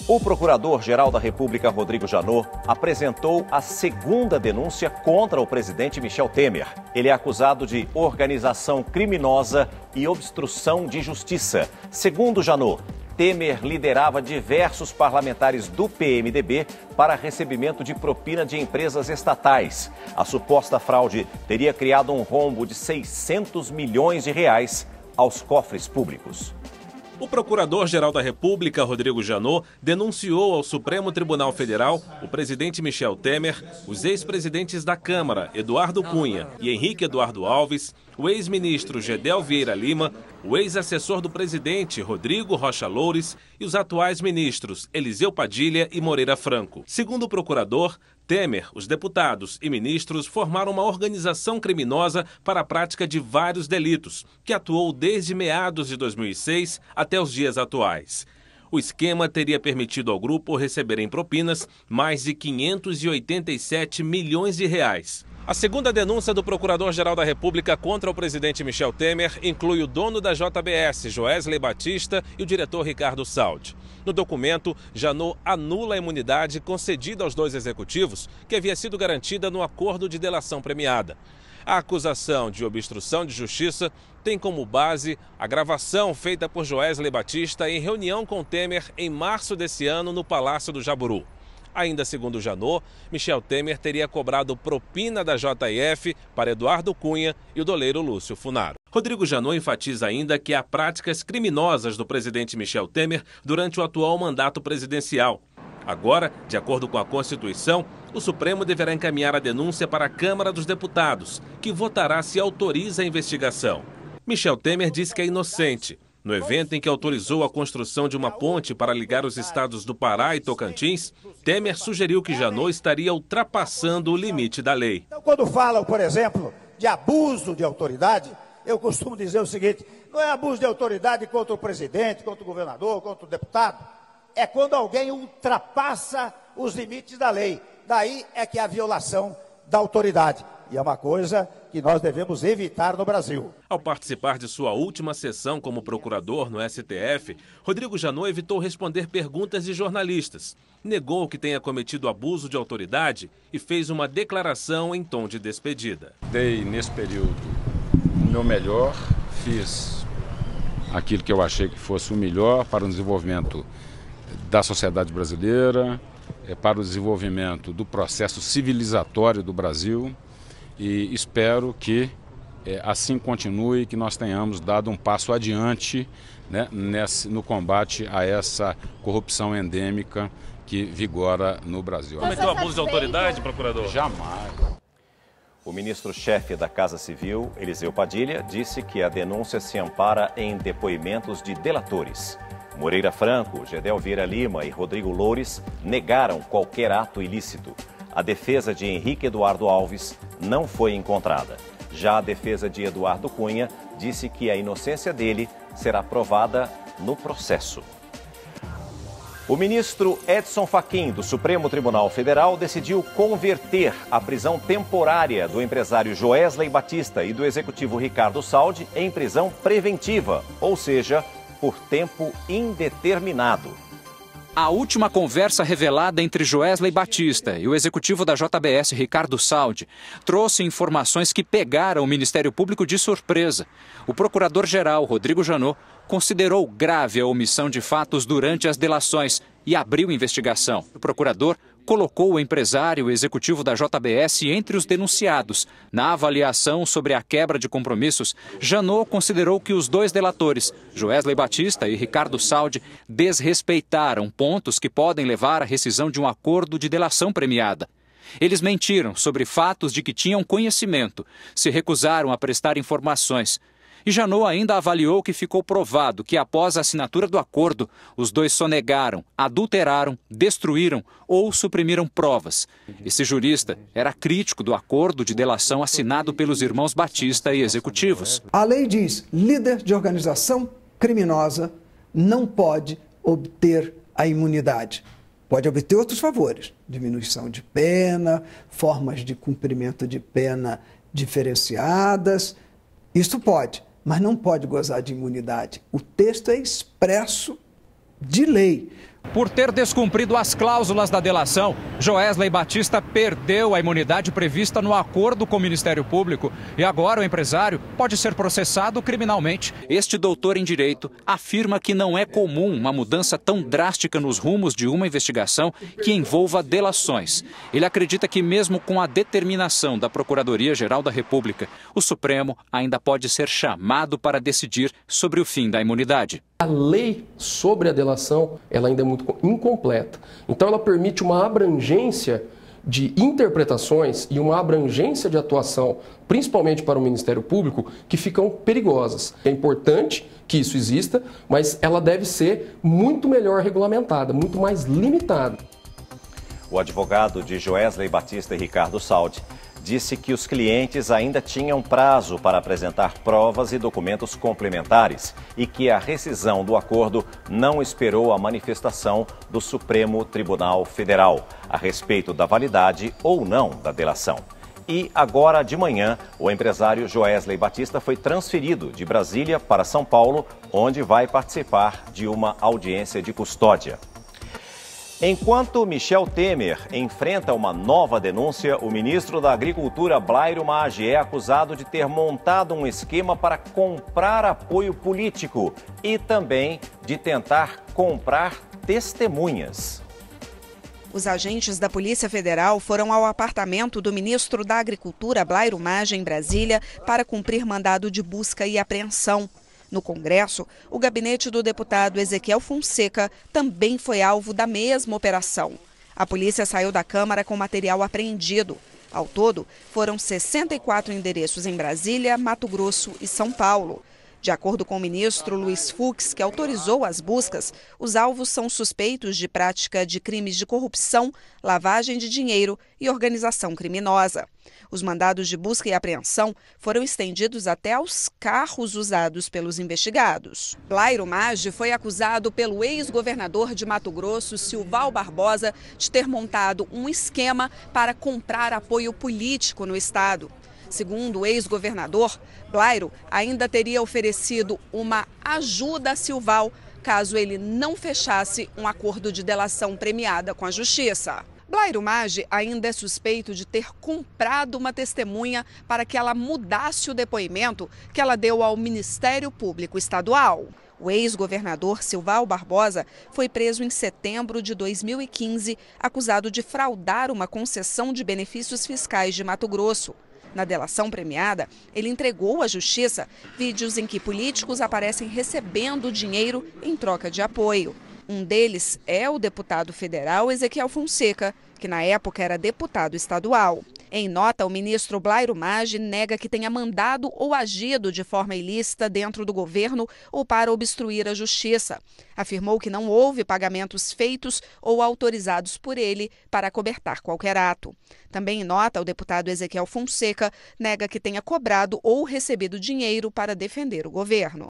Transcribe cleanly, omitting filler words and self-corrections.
O Procurador-Geral da República, Rodrigo Janot, apresentou a segunda denúncia contra o presidente Michel Temer. Ele é acusado de organização criminosa e obstrução de justiça. Segundo Janot, Temer liderava diversos parlamentares do PMDB para recebimento de propina de empresas estatais. A suposta fraude teria criado um rombo de 600 milhões de reais aos cofres públicos. O Procurador-Geral da República, Rodrigo Janot, denunciou ao Supremo Tribunal Federal o presidente Michel Temer, os ex-presidentes da Câmara, Eduardo Cunha e Henrique Eduardo Alves, o ex-ministro Gedel Vieira Lima, o ex-assessor do presidente, Rodrigo Rocha Loures, e os atuais ministros, Eliseu Padilha e Moreira Franco. Segundo o procurador, Temer, os deputados e ministros formaram uma organização criminosa para a prática de vários delitos, que atuou desde meados de 2006 até os dias atuais. O esquema teria permitido ao grupo receber em propinas mais de 587 milhões de reais. A segunda denúncia do Procurador-Geral da República contra o presidente Michel Temer inclui o dono da JBS, Joesley Batista, e o diretor Ricardo Saldi. No documento, Janot anula a imunidade concedida aos dois executivos, que havia sido garantida no acordo de delação premiada. A acusação de obstrução de justiça tem como base a gravação feita por Joesley Batista em reunião com Temer em março desse ano no Palácio do Jaburu. Ainda segundo Janot, Michel Temer teria cobrado propina da JF para Eduardo Cunha e o doleiro Lúcio Funaro. Rodrigo Janot enfatiza ainda que há práticas criminosas do presidente Michel Temer durante o atual mandato presidencial. Agora, de acordo com a Constituição, o Supremo deverá encaminhar a denúncia para a Câmara dos Deputados, que votará se autoriza a investigação. Michel Temer disse que é inocente. No evento em que autorizou a construção de uma ponte para ligar os estados do Pará e Tocantins, Temer sugeriu que Janot estaria ultrapassando o limite da lei. Então, quando falam, por exemplo, de abuso de autoridade, eu costumo dizer o seguinte: não é abuso de autoridade contra o presidente, contra o governador, contra o deputado. É quando alguém ultrapassa os limites da lei. Daí é que é a violação da autoridade. E é uma coisa que nós devemos evitar no Brasil. Ao participar de sua última sessão como procurador no STF, Rodrigo Janot evitou responder perguntas de jornalistas. Negou que tenha cometido abuso de autoridade e fez uma declaração em tom de despedida. Dei, nesse período, o meu melhor, fiz aquilo que eu achei que fosse o melhor para o desenvolvimento da sociedade brasileira, para o desenvolvimento do processo civilizatório do Brasil. E espero que assim continue, que nós tenhamos dado um passo adiante, né, no combate a essa corrupção endêmica que vigora no Brasil. Cometeu abuso de autoridade, procurador? Jamais. O ministro-chefe da Casa Civil, Eliseu Padilha, disse que a denúncia se ampara em depoimentos de delatores. Moreira Franco, Gedel Vieira Lima e Rodrigo Loures negaram qualquer ato ilícito. A defesa de Henrique Eduardo Alves não foi encontrada. Já a defesa de Eduardo Cunha disse que a inocência dele será provada no processo. O ministro Edson Fachin, do Supremo Tribunal Federal, decidiu converter a prisão temporária do empresário Joesley Batista e do executivo Ricardo Saldi em prisão preventiva, ou seja, por tempo indeterminado. A última conversa revelada entre Joesley Batista e o executivo da JBS, Ricardo Saldi, trouxe informações que pegaram o Ministério Público de surpresa. O procurador-geral, Rodrigo Janot, considerou grave a omissão de fatos durante as delações e abriu investigação. O procurador colocou o empresário e o executivo da JBS entre os denunciados. Na avaliação sobre a quebra de compromissos, Janot considerou que os dois delatores, Joesley Batista e Ricardo Saldi, desrespeitaram pontos que podem levar à rescisão de um acordo de delação premiada. Eles mentiram sobre fatos de que tinham conhecimento, se recusaram a prestar informações. E Janot ainda avaliou que ficou provado que, após a assinatura do acordo, os dois sonegaram, adulteraram, destruíram ou suprimiram provas. Esse jurista era crítico do acordo de delação assinado pelos irmãos Batista e executivos. A lei diz: líder de organização criminosa não pode obter a imunidade. Pode obter outros favores, diminuição de pena, formas de cumprimento de pena diferenciadas, isso pode, mas não pode gozar de imunidade. O texto é expresso de lei. Por ter descumprido as cláusulas da delação, Joesley Batista perdeu a imunidade prevista no acordo com o Ministério Público e agora o empresário pode ser processado criminalmente. Este doutor em direito afirma que não é comum uma mudança tão drástica nos rumos de uma investigação que envolva delações. Ele acredita que mesmo com a determinação da Procuradoria-Geral da República, o Supremo ainda pode ser chamado para decidir sobre o fim da imunidade. A lei sobre a delação, ela ainda é muito incompleta. Então ela permite uma abrangência de interpretações e uma abrangência de atuação, principalmente para o Ministério Público, que ficam perigosas. É importante que isso exista, mas ela deve ser muito melhor regulamentada, muito mais limitada. O advogado de Joesley Batista e Ricardo Saldi disse que os clientes ainda tinham prazo para apresentar provas e documentos complementares e que a rescisão do acordo não esperou a manifestação do Supremo Tribunal Federal a respeito da validade ou não da delação. E agora de manhã, o empresário Joesley Batista foi transferido de Brasília para São Paulo, onde vai participar de uma audiência de custódia. Enquanto Michel Temer enfrenta uma nova denúncia, o ministro da Agricultura, Blairo Maggi, é acusado de ter montado um esquema para comprar apoio político e também de tentar comprar testemunhas. Os agentes da Polícia Federal foram ao apartamento do ministro da Agricultura, Blairo Maggi, em Brasília, para cumprir mandado de busca e apreensão. No Congresso, o gabinete do deputado Ezequiel Fonseca também foi alvo da mesma operação. A polícia saiu da Câmara com material apreendido. Ao todo, foram 64 endereços em Brasília, Mato Grosso e São Paulo. De acordo com o ministro Luiz Fux, que autorizou as buscas, os alvos são suspeitos de prática de crimes de corrupção, lavagem de dinheiro e organização criminosa. Os mandados de busca e apreensão foram estendidos até aos carros usados pelos investigados. Blairo Maggi foi acusado pelo ex-governador de Mato Grosso, Silval Barbosa, de ter montado um esquema para comprar apoio político no estado. Segundo o ex-governador, Blairo ainda teria oferecido uma ajuda a Silval caso ele não fechasse um acordo de delação premiada com a Justiça. Blairo Maggi ainda é suspeito de ter comprado uma testemunha para que ela mudasse o depoimento que ela deu ao Ministério Público Estadual. O ex-governador Silval Barbosa foi preso em setembro de 2015, acusado de fraudar uma concessão de benefícios fiscais de Mato Grosso. Na delação premiada, ele entregou à Justiça vídeos em que políticos aparecem recebendo dinheiro em troca de apoio. Um deles é o deputado federal Ezequiel Fonseca, que na época era deputado estadual. Em nota, o ministro Blairo Maggi nega que tenha mandado ou agido de forma ilícita dentro do governo ou para obstruir a justiça. Afirmou que não houve pagamentos feitos ou autorizados por ele para acobertar qualquer ato. Também em nota, o deputado Ezequiel Fonseca nega que tenha cobrado ou recebido dinheiro para defender o governo.